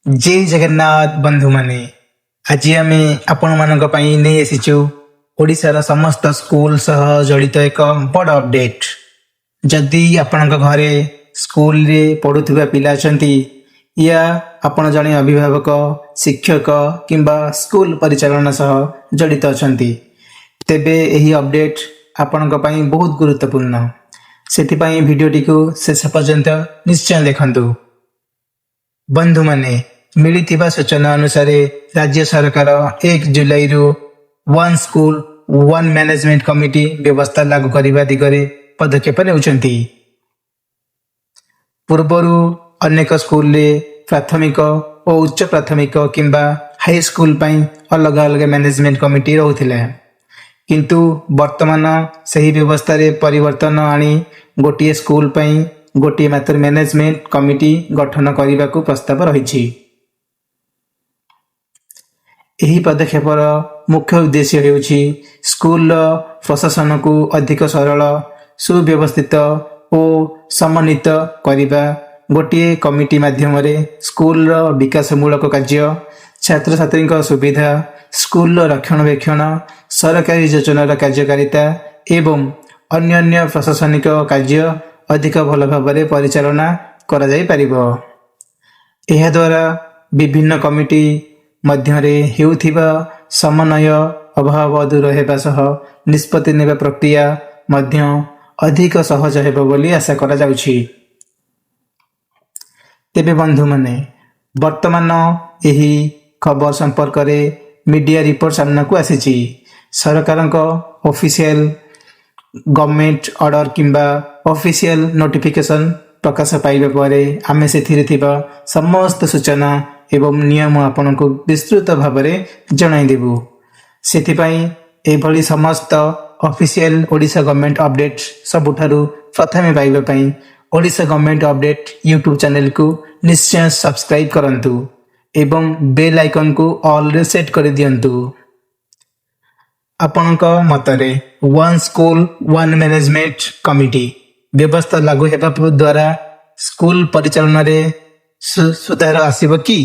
जय जगन्नाथ बंधु माने आज आम आपण मान नहीं आसीचु ओडिशार समस्त स्कूल सह जड़ित एक बड़ अपडेट। जदि आपण घरे स्कूल रे पढ़ुवा पिला अछंती या आपण जड़े अभिभावक शिक्षक किंबा स्कूल परिचालन सह जड़ित अछंती तेबे एही अपडेट आपण बहुत गुरुत्वपूर्ण। सेथिपाई वीडियोटी को शेष पर्यंत निश्चय देखंतु। बंधु माने मिलिथिबा सूचना अनुसार राज्य सरकार 1 जुलाई रु one school one management committee व्यवस्था लागू करने दिगरे पदक्षेप नेउछंती। पूर्वरु अनेक स्कूल रे प्राथमिक और उच्च प्राथमिक किंबा हाई स्कूल पई अलग अलग मैनेजमेंट कमिटी रहुथिले, किंतु वर्तमान सही व्यवस्था रे परिवर्तन आनी गोटे स्कूल पई गोटे मात्र मैनेजमेंट कमिटी गठन करने को प्रस्ताव रही। यही पदक्षेपर मुख्य उद्देश्य हेउछि स्कूल प्रशासन को अधिक सरल सुव्यवस्थित और समन्वित करने, गोटे कमिटी माध्यम स्कूल विकासमूलक कार्य, छात्र छात्री सुविधा, स्कूल रक्षणाबेक्षण, सरकारी योजनार कार्यकारिता एवं अन्य प्रशासनिक कार्य अधिक भल भाव परिचालना करा जाई परिबो। एहा द्वारा विभिन्न कमिटी मध्यरे हेउथिबा समन्वय अभाव दूर हेबा सह निष्पत्ति नेबा प्रक्रिया मध्य अधिक सहज हेबो बोली आशा करा जाउछि। तेबे बंधु माने वर्तमान एही खबर संपर्क रे मीडिया रिपोर्ट सामना को आसीछि। सरकारक ऑफिशियल गवर्नमेंट ऑर्डर किंबा ऑफिशियल नोटिफिकेशन प्रकाश पाइबा परे आमे सेथिरे थिबा समस्त सूचना एवं नियम आपन को विस्तृत भाव में जणाई देबु। सेथिपाई एभली समस्त ऑफिशियल ओडिशा गवर्नमेंट अपडेट सबुठारु प्रथमे पाइबा पई Odisha government update YouTube channel को निश्चय सब्सक्राइब करंतु एवं बेल आइकन को ऑल रे सेट कर दियंतु। आपनक मतरे one school one management committee व्यवस्था लागू हेबा द्वारा स्कूल परिचालन रे सुधार आसीबो कि?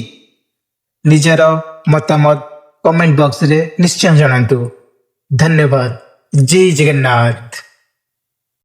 निजर मतामत कमेंट बॉक्स रे निश्चय जणांतु। धन्यवाद। जय जगन्नाथ।